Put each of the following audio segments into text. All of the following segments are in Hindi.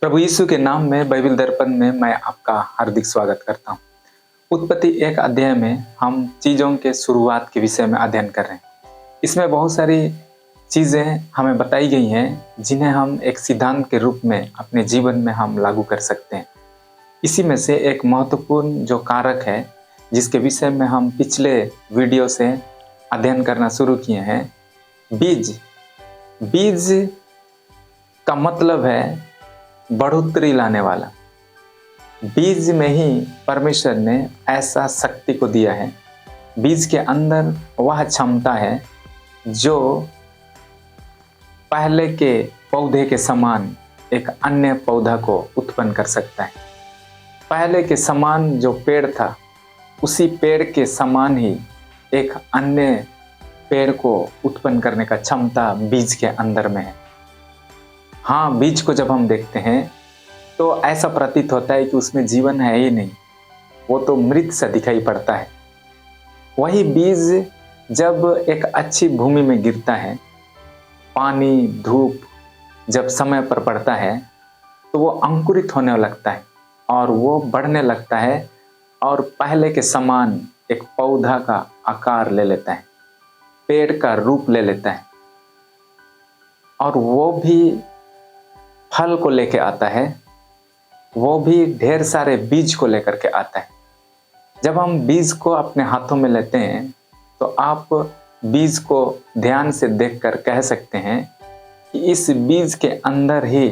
प्रभु यीशु के नाम में बाइबल दर्पण में मैं आपका हार्दिक स्वागत करता हूँ। उत्पत्ति एक अध्याय में हम चीज़ों के शुरुआत के विषय में अध्ययन कर रहे हैं। इसमें बहुत सारी चीज़ें हमें बताई गई हैं जिन्हें हम एक सिद्धांत के रूप में अपने जीवन में हम लागू कर सकते हैं। इसी में से एक महत्वपूर्ण जो कारक है जिसके विषय में हम पिछले वीडियो से अध्ययन करना शुरू किए हैं, बीज। बीज का मतलब है बढ़ोतरी लाने वाला। बीज में ही परमेश्वर ने ऐसा शक्ति को दिया है। बीज के अंदर वह क्षमता है जो पहले के पौधे के समान एक अन्य पौधा को उत्पन्न कर सकता है। पहले के समान जो पेड़ था, उसी पेड़ के समान ही एक अन्य पेड़ को उत्पन्न करने का क्षमता बीज के अंदर में है। हाँ, बीज को जब हम देखते हैं तो ऐसा प्रतीत होता है कि उसमें जीवन है ही नहीं, वो तो मृत सा दिखाई पड़ता है। वही बीज जब एक अच्छी भूमि में गिरता है, पानी धूप जब समय पर पड़ता है तो वो अंकुरित होने लगता है और वो बढ़ने लगता है और पहले के समान एक पौधा का आकार ले लेता है, पेड़ का रूप ले लेता है और वो भी फल को लेके आता है, वो भी ढेर सारे बीज को लेकर के आता है। जब हम बीज को अपने हाथों में लेते हैं तो आप बीज को ध्यान से देखकर कह सकते हैं कि इस बीज के अंदर ही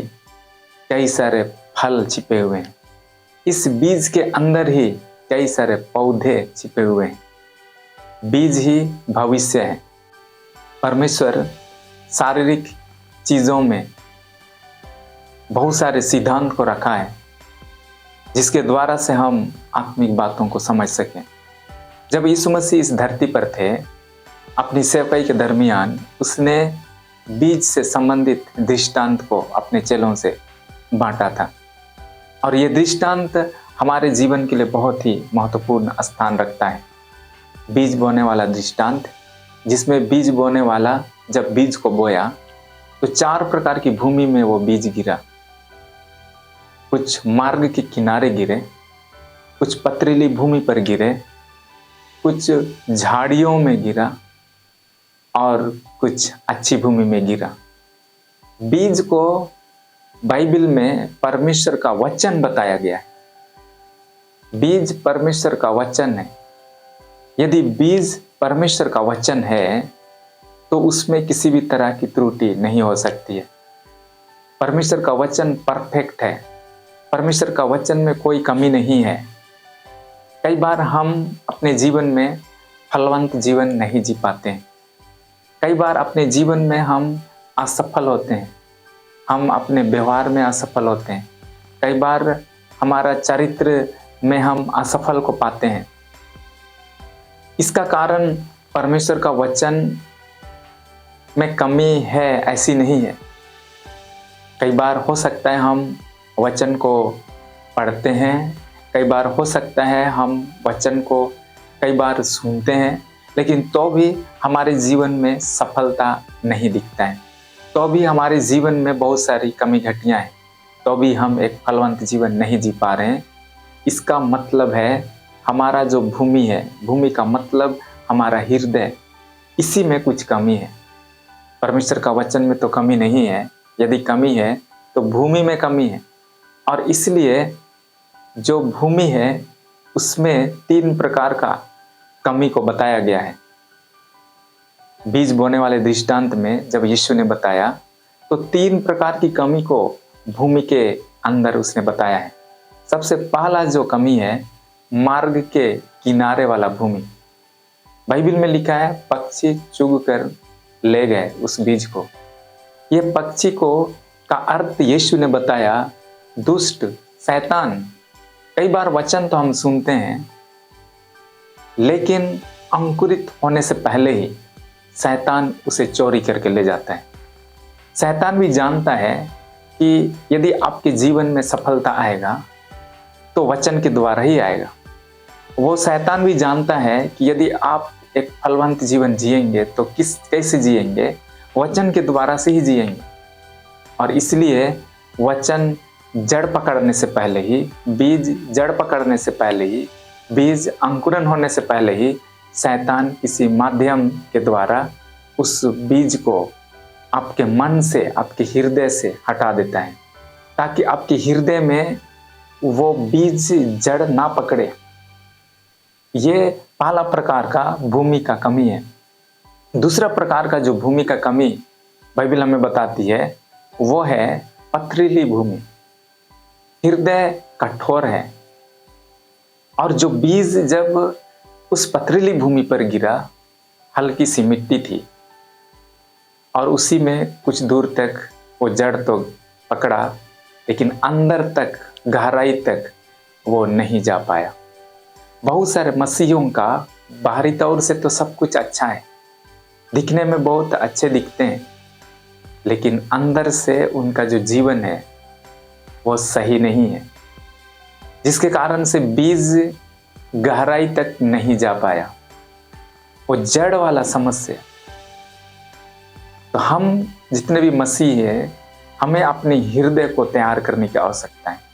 कई सारे फल छिपे हुए हैं, इस बीज के अंदर ही कई सारे पौधे छिपे हुए हैं। बीज ही भविष्य है। परमेश्वर शारीरिक चीज़ों में बहुत सारे सिद्धांत को रखा है जिसके द्वारा से हम आत्मिक बातों को समझ सकें। जब यीशु मसीह इस धरती पर थे, अपनी सेवकाई के दरमियान उसने बीज से संबंधित दृष्टांत को अपने चेलों से बांटा था और ये दृष्टांत हमारे जीवन के लिए बहुत ही महत्वपूर्ण स्थान रखता है। बीज बोने वाला दृष्टांत, जिसमें बीज बोने वाला जब बीज को बोया तो 4 प्रकार की भूमि में वो बीज गिरा। कुछ मार्ग के किनारे गिरे, कुछ पथरीली भूमि पर गिरे, कुछ झाड़ियों में गिरा और कुछ अच्छी भूमि में गिरा। बीज को बाइबल में परमेश्वर का वचन बताया गया है। बीज परमेश्वर का वचन है। यदि बीज परमेश्वर का वचन है तो उसमें किसी भी तरह की त्रुटि नहीं हो सकती है। परमेश्वर का वचन परफेक्ट है। परमेश्वर का वचन में कोई कमी नहीं है। कई बार हम अपने जीवन में फलवंत जीवन नहीं जी पाते हैं। कई बार अपने जीवन में हम असफल होते हैं, हम अपने व्यवहार में असफल होते हैं। कई बार हमारा चरित्र में हम असफल को पाते हैं। इसका कारण परमेश्वर का वचन में कमी है ऐसी नहीं है। कई बार हो सकता है हम वचन को पढ़ते हैं, कई बार हो सकता है हम वचन को कई बार सुनते हैं, लेकिन तो भी हमारे जीवन में सफलता नहीं दिखता है, तो भी हमारे जीवन में बहुत सारी कमी घटियाँ हैं, तो भी हम एक फलवंत जीवन नहीं जी पा रहे हैं। इसका मतलब है हमारा जो भूमि है, भूमि का मतलब हमारा हृदय, इसी में कुछ कमी है। परमेश्वर का वचन में तो कमी नहीं है। यदि कमी है तो भूमि में कमी है और इसलिए जो भूमि है उसमें 3 प्रकार का कमी को बताया गया है। बीज बोने वाले दृष्टांत में जब यीशु ने बताया तो 3 प्रकार की कमी को भूमि के अंदर उसने बताया है। सबसे पहला जो कमी है, मार्ग के किनारे वाला भूमि। बाइबल में लिखा है पक्षी चुग कर ले गए उस बीज को। ये पक्षी को का अर्थ यीशु ने बताया दुष्ट, शैतान। कई बार वचन तो हम सुनते हैं, लेकिन अंकुरित होने से पहले ही शैतान उसे चोरी करके ले जाता है। शैतान भी जानता है कि यदि आपके जीवन में सफलता आएगा तो वचन के द्वारा ही आएगा। वो शैतान भी जानता है कि यदि आप एक फलवंत जीवन जिएंगे तो कैसे जिएंगे, वचन के द्वारा से ही जिएंगे। और इसलिए वचन जड़ पकड़ने से पहले ही, बीज जड़ पकड़ने से पहले ही, बीज अंकुरन होने से पहले ही शैतान किसी माध्यम के द्वारा उस बीज को आपके मन से, आपके हृदय से हटा देता है, ताकि आपके हृदय में वो बीज जड़ ना पकड़े। ये पहला प्रकार का भूमि का कमी है। दूसरा प्रकार का जो भूमि का कमी बाइबल हमें बताती है वो है पथरीली भूमि। हृदय कठोर है और जो बीज जब उस पथरीली भूमि पर गिरा, हल्की सी मिट्टी थी और उसी में कुछ दूर तक वो जड़ तो पकड़ा, लेकिन अंदर तक, गहराई तक वो नहीं जा पाया। बहुत सारे मसीहों का बाहरी तौर से तो सब कुछ अच्छा है, दिखने में बहुत अच्छे दिखते हैं, लेकिन अंदर से उनका जो जीवन है वो सही नहीं है, जिसके कारण से बीज गहराई तक नहीं जा पाया। वो जड़ वाला समस्या। तो हम जितने भी मसीह हैं, हमें अपने हृदय को तैयार करने की आवश्यकता है।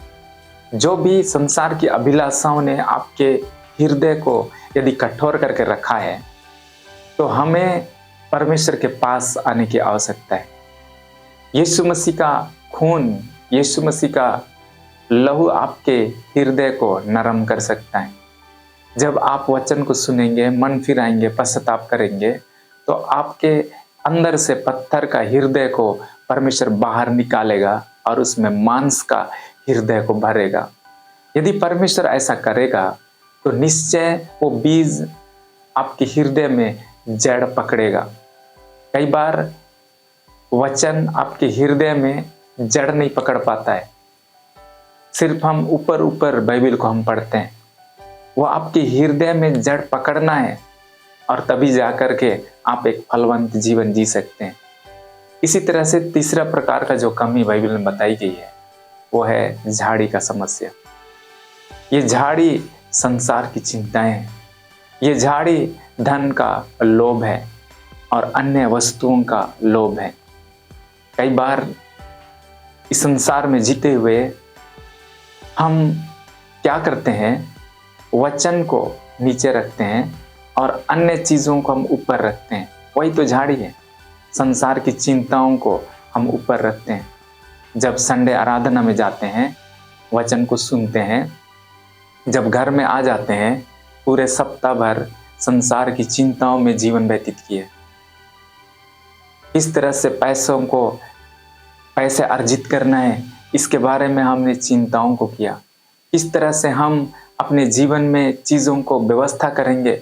जो भी संसार की अभिलाषाओं ने आपके हृदय को यदि कठोर करके रखा है, तो हमें परमेश्वर के पास आने की आवश्यकता है। यीशु मसीह का खून, यीशु मसीह का लहू आपके हृदय को नरम कर सकता है। जब आप वचन को सुनेंगे, मन फिराएंगे, पश्चाताप करेंगे, तो आपके अंदर से पत्थर का हृदय को परमेश्वर बाहर निकालेगा और उसमें मांस का हृदय को भरेगा। यदि परमेश्वर ऐसा करेगा तो निश्चय वो बीज आपके हृदय में जड़ पकड़ेगा। कई बार वचन आपके हृदय में जड़ नहीं पकड़ पाता है, सिर्फ हम ऊपर ऊपर बाइबल को हम पढ़ते हैं। वो आपके हृदय में जड़ पकड़ना है और तभी जाकर के आप एक फलवंत जीवन जी सकते हैं। इसी तरह से तीसरा प्रकार का जो कमी बाइबल में बताई गई है वो है झाड़ी का समस्या। ये झाड़ी संसार की चिंताएं हैं, ये झाड़ी धन का लोभ है और अन्य वस्तुओं का लोभ है। कई बार इस संसार में जीते हुए हम क्या करते हैं, वचन को नीचे रखते हैं और अन्य चीज़ों को हम ऊपर रखते हैं। वही तो झाड़ी है। संसार की चिंताओं को हम ऊपर रखते हैं। जब संडे आराधना में जाते हैं, वचन को सुनते हैं, जब घर में आ जाते हैं, पूरे सप्ताह भर संसार की चिंताओं में जीवन व्यतीत किए। इस तरह से पैसे अर्जित करना है, इसके बारे में हमने चिंताओं को किया। इस तरह से हम अपने जीवन में चीज़ों को व्यवस्था करेंगे,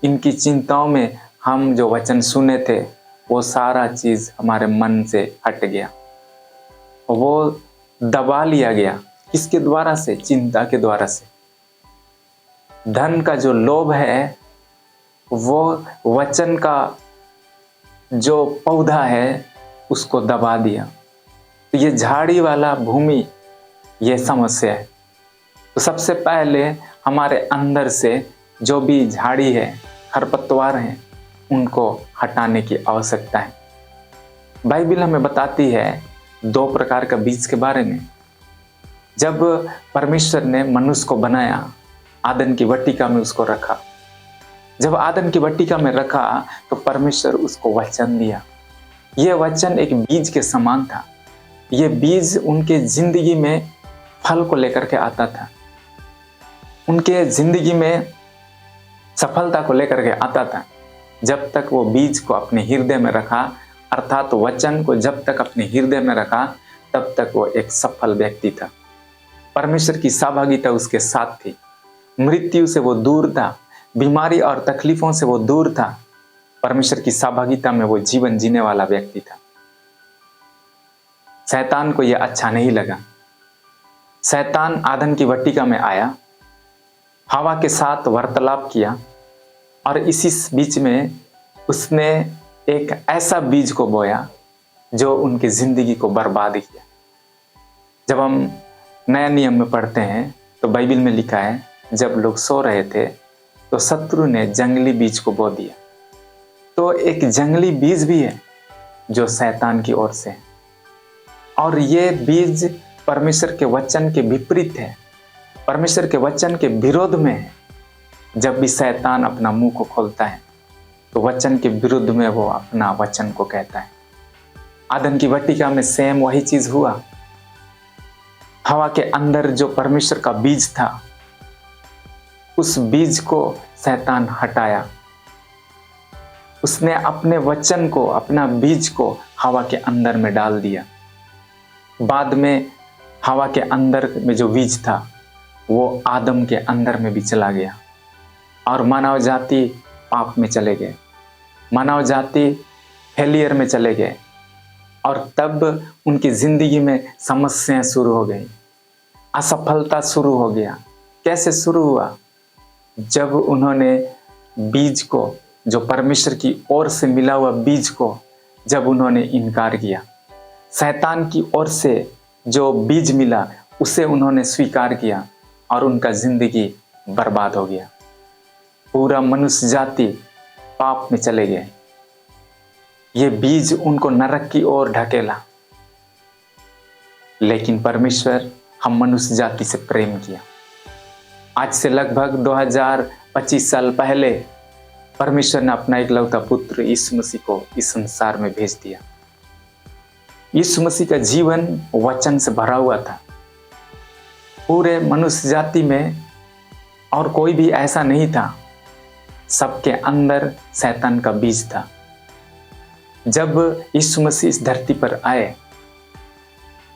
इनकी चिंताओं में हम जो वचन सुने थे वो सारा चीज़ हमारे मन से हट गया, वो दबा लिया गया। किसके द्वारा से? चिंता के द्वारा से। धन का जो लोभ है वो वचन का जो पौधा है उसको दबा दिया। तो ये झाड़ी वाला भूमि, ये समस्या है। तो सबसे पहले हमारे अंदर से जो भी झाड़ी है, खरपतवार हैं, उनको हटाने की आवश्यकता है। बाइबल हमें बताती है 2 प्रकार का बीज के बारे में। जब परमेश्वर ने मनुष्य को बनाया, आदन की वाटिका में उसको रखा। जब आदन की वाटिका में रखा तो परमेश्वर उसको वचन दिया। यह वचन एक बीज के समान था। यह बीज उनके जिंदगी में फल को लेकर के आता था, उनके जिंदगी में सफलता को लेकर के आता था। जब तक वो बीज को अपने हृदय में रखा, अर्थात वचन को जब तक अपने हृदय में रखा, तब तक वो एक सफल व्यक्ति था। परमेश्वर की सहभागिता उसके साथ थी। मृत्यु से वो दूर था, बीमारी और तकलीफों से वो दूर था। परमेश्वर की सहभागिता में वो जीवन जीने वाला व्यक्ति था। शैतान को यह अच्छा नहीं लगा। शैतान आदम की वाटिका में आया, हवा के साथ वार्तालाप किया और इसी बीच में उसने एक ऐसा बीज को बोया जो उनकी जिंदगी को बर्बाद किया। जब हम नया नियम में पढ़ते हैं तो बाइबल में लिखा है, जब लोग सो रहे थे तो शत्रु ने जंगली बीज को बो दिया। तो एक जंगली बीज भी है जो शैतान की ओर से है, और ये बीज परमेश्वर के वचन के विपरीत है, परमेश्वर के वचन के विरोध में है। जब भी शैतान अपना मुंह को खोलता है तो वचन के विरुद्ध में वो अपना वचन को कहता है। आदम की वाटिका में सेम वही चीज हुआ। हवा के अंदर जो परमेश्वर का बीज था, उस बीज को शैतान हटाया। उसने अपने वचन को, अपना बीज को हवा के अंदर में डाल दिया। बाद में हवा के अंदर में जो बीज था वो आदम के अंदर में भी चला गया और मानव जाति पाप में चले गए, मानव जाति फेलियर में चले गए और तब उनकी जिंदगी में समस्याएं शुरू हो गई, असफलता शुरू हो गया। कैसे शुरू हुआ? जब उन्होंने बीज को, जो परमेश्वर की ओर से मिला हुआ बीज को जब उन्होंने इनकार किया, शैतान की ओर से जो बीज मिला उसे उन्होंने स्वीकार किया और उनका जिंदगी बर्बाद हो गया। पूरा मनुष्य जाति पाप में चले गए। ये बीज उनको नरक की ओर ढकेला। लेकिन परमेश्वर हम मनुष्य जाति से प्रेम किया। आज से लगभग 2025 साल पहले परमेश्वर ने अपना इकलौता पुत्र यीशु मसीह को इस संसार में भेज दिया। यीशु मसीह का जीवन वचन से भरा हुआ था। पूरे मनुष्य जाति में और कोई भी ऐसा नहीं था, सबके अंदर शैतान का बीज था। जब यीशु मसीह इस धरती पर आए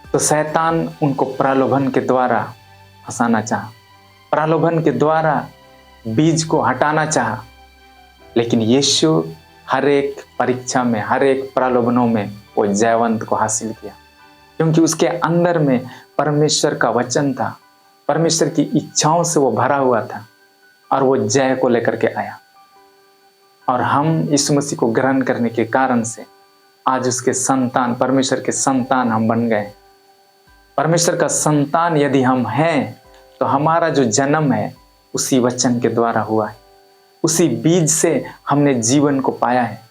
तो शैतान उनको प्रलोभन के द्वारा फंसाना चाहा, प्रलोभन के द्वारा बीज को हटाना चाहा। लेकिन यीशु हर एक परीक्षा में, हर एक प्रलोभनों में वो जयवंत को हासिल किया, क्योंकि उसके अंदर में परमेश्वर का वचन था, परमेश्वर की इच्छाओं से वो भरा हुआ था और वो जय को लेकर के आया। और हम यीशु मसीह को ग्रहण करने के कारण से आज उसके संतान, परमेश्वर के संतान हम बन गए। परमेश्वर का संतान यदि हम हैं तो हमारा जो जन्म है उसी वचन के द्वारा हुआ है, उसी बीज से हमने जीवन को पाया है।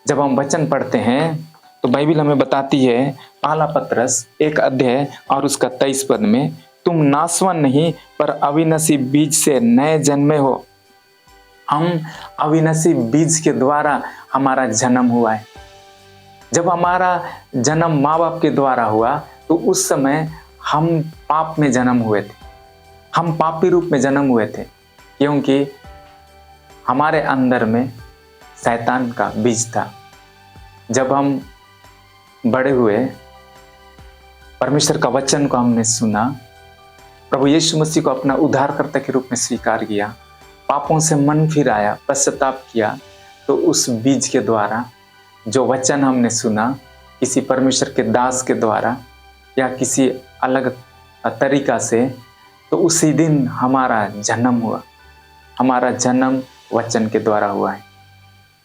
जब हम वचन पढ़ते हैं तो बाइबल हमें बताती है, पहला पत्रस 1 अध्याय और उसका 23 पद में, तुम नासवान नहीं पर अविनाशी बीज से नए जन्मे हो। हम अविनाशी बीज के द्वारा हमारा जन्म हुआ है। जब हमारा जन्म माँ बाप के द्वारा हुआ तो उस समय हम पाप में जन्म हुए थे, हम पापी रूप में जन्म हुए थे, क्योंकि हमारे अंदर में शैतान का बीज था। जब हम बड़े हुए, परमेश्वर का वचन को हमने सुना, प्रभु यीशु मसीह को अपना उद्धारकर्ता के रूप में स्वीकार किया, पापों से मन फिराया, पश्चाताप किया, तो उस बीज के द्वारा जो वचन हमने सुना, किसी परमेश्वर के दास के द्वारा या किसी अलग तरीका से, तो उसी दिन हमारा जन्म हुआ। हमारा जन्म वचन के द्वारा हुआ है।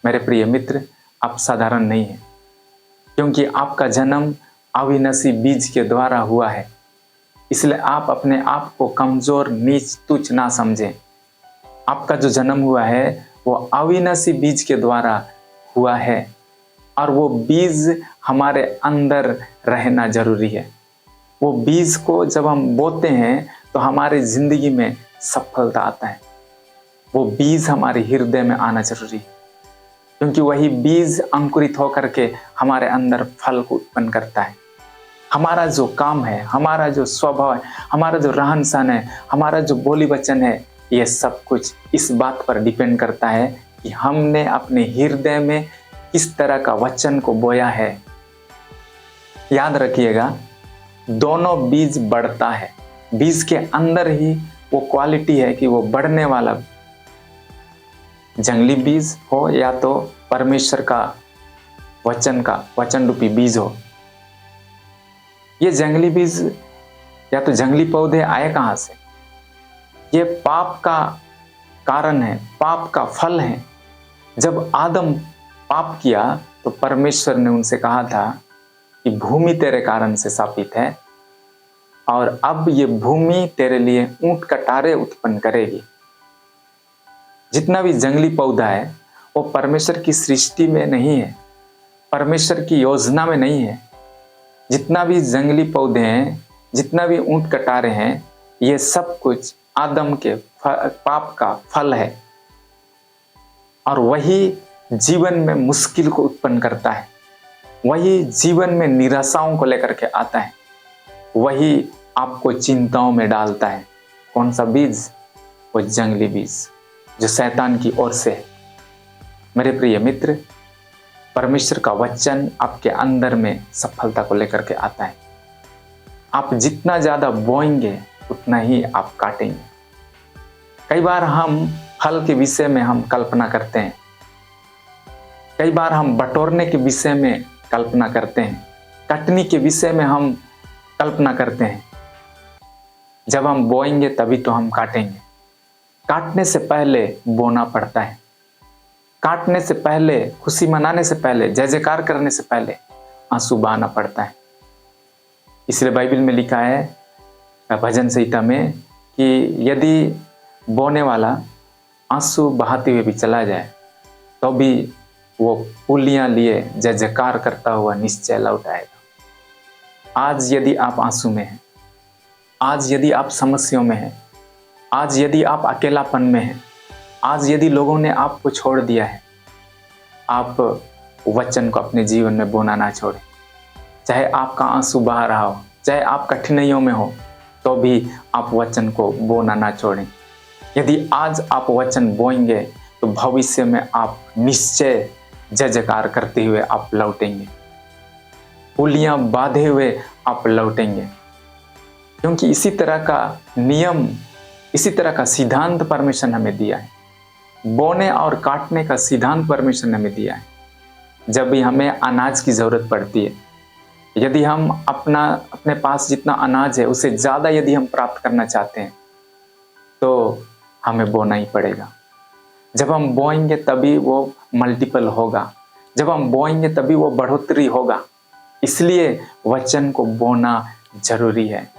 मेरे प्रिय मित्र, आप साधारण नहीं हैं, क्योंकि आपका जन्म अविनाशी बीज के द्वारा हुआ है। इसलिए आप अपने आप को कमजोर, नीच, तुच्छ ना समझें। आपका जो जन्म हुआ है वो अविनाशी बीज के द्वारा हुआ है और वो बीज हमारे अंदर रहना जरूरी है। वो बीज को जब हम बोते हैं तो हमारी जिंदगी में सफलता आता है। वो बीज हमारे हृदय में आना जरूरी है, क्योंकि वही बीज अंकुरित होकर के हमारे अंदर फल को उत्पन्न करता है। हमारा जो काम है, हमारा जो स्वभाव है, हमारा जो रहन सहन है, हमारा जो बोली वचन है, ये सब कुछ इस बात पर डिपेंड करता है कि हमने अपने हृदय में किस तरह का वचन को बोया है। याद रखिएगा, दोनों बीज बढ़ता है। बीज के अंदर ही वो क्वालिटी है कि वो बढ़ने वाला जंगली बीज हो या तो परमेश्वर का वचन रूपी बीज हो। ये जंगली बीज या तो जंगली पौधे आए कहां से? ये पाप का कारण है, पाप का फल है। जब आदम पाप किया तो परमेश्वर ने उनसे कहा था कि भूमि तेरे कारण से शापित है और अब ये भूमि तेरे लिए ऊंट कटारे उत्पन्न करेगी। जितना भी जंगली पौधा है वो परमेश्वर की सृष्टि में नहीं है, परमेश्वर की योजना में नहीं है। जितना भी जंगली पौधे हैं जितना भी ऊंट कटारे हैं, ये सब कुछ आदम के पाप का फल है, और वही जीवन में मुश्किल को उत्पन्न करता है, वही जीवन में निराशाओं को लेकर के आता है, वही आपको चिंताओं में डालता है। कौन सा बीज? वो जंगली बीज जो शैतान की ओर से है। मेरे प्रिय मित्र, परमेश्वर का वचन आपके अंदर में सफलता को लेकर के आता है। आप जितना ज्यादा बोएंगे उतना ही आप काटेंगे। कई बार हम फल के विषय में हम कल्पना करते हैं, कई बार हम बटोरने के विषय में कल्पना करते हैं, कटनी के विषय में हम कल्पना करते हैं। जब हम बोएंगे तभी तो हम काटेंगे। काटने से पहले बोना पड़ता है, काटने से पहले, खुशी मनाने से पहले, जय जयकार करने से पहले आंसू बहाना पड़ता है। इसलिए बाइबल में लिखा है भजन संहिता में कि यदि बोने वाला आंसू बहाते हुए भी चला जाए तो भी वो पुलियां लिए जय जयकार करता हुआ निश्चय लौट आएगा। आज यदि आप आंसू में हैं, आज यदि आप समस्याओं में हैं, आज यदि आप अकेलापन में हैं, आज यदि लोगों ने आपको छोड़ दिया है, आप वचन को अपने जीवन में बोना ना छोड़ें। चाहे आपका आंसू बहा रहा हो, चाहे आप कठिनाइयों में हो, तो भी आप वचन को बोना ना छोड़ें। यदि आज आप वचन बोएंगे तो भविष्य में आप निश्चय जय जयकार करते हुए आप लौटेंगे, पुलियां बांधे हुए आप लौटेंगे। क्योंकि इसी तरह का नियम, इसी तरह का सिद्धांत परमेश्वर ने हमें दिया है। बोने और काटने का सिद्धांत परमेश्वर ने हमें दिया है। जब भी हमें अनाज की जरूरत पड़ती है, यदि हम अपने पास जितना अनाज है उससे ज्यादा यदि हम प्राप्त करना चाहते हैं तो हमें बोना ही पड़ेगा। जब हम बोएंगे तभी वो मल्टीपल होगा, जब हम बोएंगे तभी वो बढ़ोतरी होगा। इसलिए वचन को बोना जरूरी है।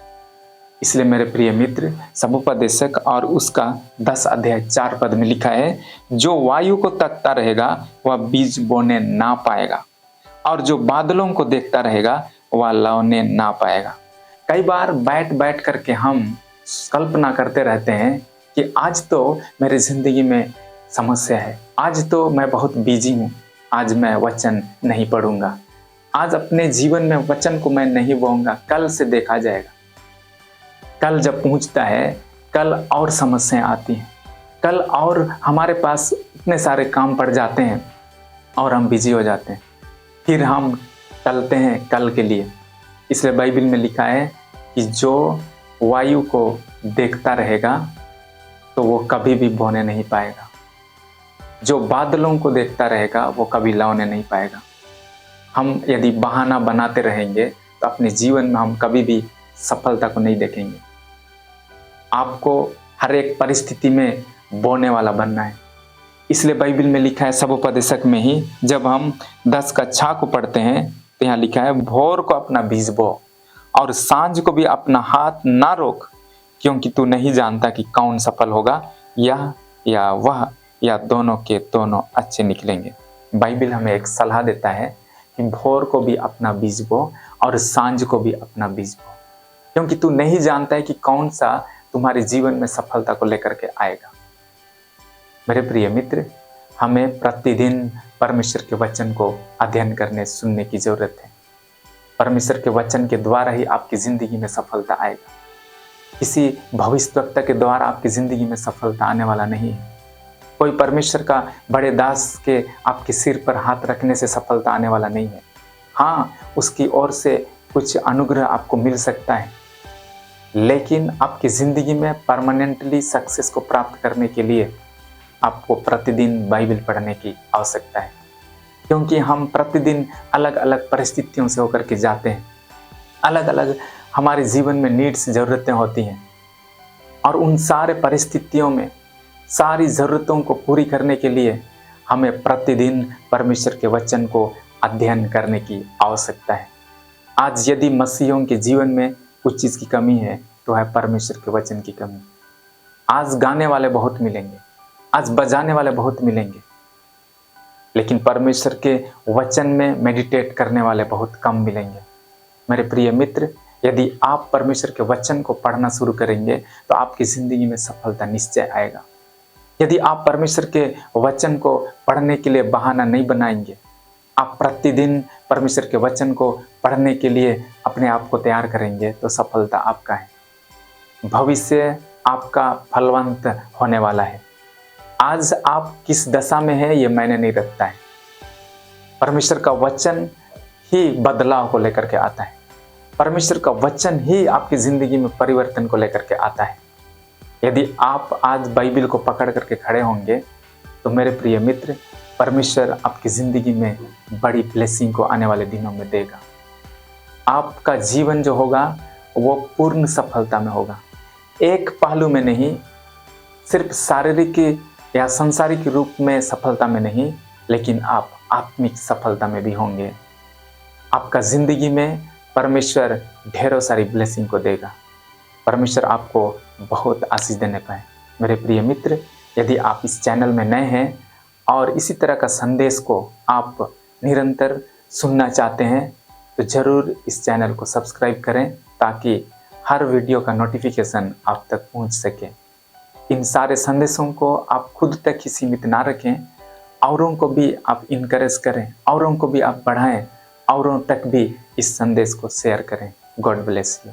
इसलिए मेरे प्रिय मित्र, समुपदेशक और उसका 10 अध्याय 4 पद में लिखा है, जो वायु को तकता रहेगा वह बीज बोने ना पाएगा, और जो बादलों को देखता रहेगा वह लौने ना पाएगा। कई बार बैठ बैठ करके हम कल्पना करते रहते हैं कि आज तो मेरी जिंदगी में समस्या है, आज तो मैं बहुत बिजी हूँ, आज मैं वचन नहीं पढ़ूंगा, आज अपने जीवन में वचन को मैं नहीं बोऊंगा, कल से देखा जाएगा। कल जब पहुंचता है, कल और समस्याएं आती हैं, कल और हमारे पास इतने सारे काम पड़ जाते हैं और हम बिजी हो जाते हैं, फिर हम टलते हैं कल के लिए। इसलिए बाइबल में लिखा है कि जो वायु को देखता रहेगा तो वो कभी भी बोने नहीं पाएगा, जो बादलों को देखता रहेगा वो कभी लौने नहीं पाएगा। हम यदि बहाना बनाते रहेंगे तो अपने जीवन में हम कभी भी सफलता को नहीं देखेंगे। आपको हर एक परिस्थिति में बोने वाला बनना है। इसलिए बाइबल में लिखा है समुपदेशक में ही, जब हम 10 का 6 को पढ़ते हैं तो यहाँ लिखा है, भोर को अपना बीज बो और सांझ को भी अपना हाथ ना रोक, क्योंकि तू नहीं जानता कि कौन सफल होगा, यह या वह या दोनों के दोनों अच्छे निकलेंगे। बाइबल हमें एक सलाह देता है कि भोर को भी अपना बीज बो और सांझ को भी अपना बीज बो, क्योंकि तू नहीं जानता है कि कौन सा तुम्हारे जीवन में सफलता को लेकर के आएगा। मेरे प्रिय मित्र, हमें प्रतिदिन परमेश्वर के वचन को अध्ययन करने, सुनने की जरूरत है। परमेश्वर के वचन के द्वारा ही आपकी जिंदगी में सफलता आएगा। किसी भविष्यवक्ता के द्वारा आपकी जिंदगी में सफलता आने वाला नहीं है। कोई परमेश्वर का बड़े दास के आपके सिर पर हाथ रखने से सफलता आने वाला नहीं है। हाँ, उसकी ओर से कुछ अनुग्रह आपको मिल सकता है, लेकिन आपकी जिंदगी में परमानेंटली सक्सेस को प्राप्त करने के लिए आपको प्रतिदिन बाइबल पढ़ने की आवश्यकता है। क्योंकि हम प्रतिदिन अलग अलग परिस्थितियों से होकर के जाते हैं, अलग अलग हमारे जीवन में नीड्स, ज़रूरतें होती हैं, और उन सारे परिस्थितियों में सारी ज़रूरतों को पूरी करने के लिए हमें प्रतिदिन परमेश्वर के वचन को अध्ययन करने की आवश्यकता है। आज यदि मसीहियों के जीवन में कुछ चीज़ की कमी है तो है परमेश्वर के वचन की कमी। आज गाने वाले बहुत मिलेंगे, आज बजाने वाले बहुत मिलेंगे, लेकिन परमेश्वर के वचन में मेडिटेट करने वाले बहुत कम मिलेंगे। मेरे प्रिय मित्र, यदि आप परमेश्वर के वचन को पढ़ना शुरू करेंगे तो आपकी जिंदगी में सफलता निश्चय आएगा। यदि आप परमेश्वर के वचन को पढ़ने के लिए बहाना नहीं बनाएंगे, आप प्रतिदिन परमेश्वर के वचन को पढ़ने के लिए अपने आप को तैयार करेंगे तो सफलता आपका है। भविष्य आपका फलवंत होने वाला है। आज आप किस दशा में हैं ये मायने नहीं रखता है। परमेश्वर का वचन ही बदलाव को लेकर के आता है। परमेश्वर का वचन ही आपकी जिंदगी में परिवर्तन को लेकर के आता है। यदि आप आज बाइबल को पकड़ करके खड़े होंगे तो मेरे प्रिय मित्र, परमेश्वर आपकी जिंदगी में बड़ी ब्लेसिंग को आने वाले दिनों में देगा। आपका जीवन जो होगा वो पूर्ण सफलता में होगा। एक पहलू में नहीं, सिर्फ शारीरिक या सांसारिक रूप में सफलता में नहीं, लेकिन आप आत्मिक सफलता में भी होंगे। आपका जिंदगी में परमेश्वर ढेरों सारी ब्लेसिंग को देगा। परमेश्वर आपको बहुत आशीष देने पाए। मेरे प्रिय मित्र, यदि आप इस चैनल में नए हैं और इसी तरह का संदेश को आप निरंतर सुनना चाहते हैं तो ज़रूर इस चैनल को सब्सक्राइब करें ताकि हर वीडियो का नोटिफिकेशन आप तक पहुंच सके। इन सारे संदेशों को आप खुद तक ही सीमित ना रखें, औरों को भी आप इनकरेज करें, औरों को भी आप बढ़ाएं, औरों तक भी इस संदेश को शेयर करें। God bless you.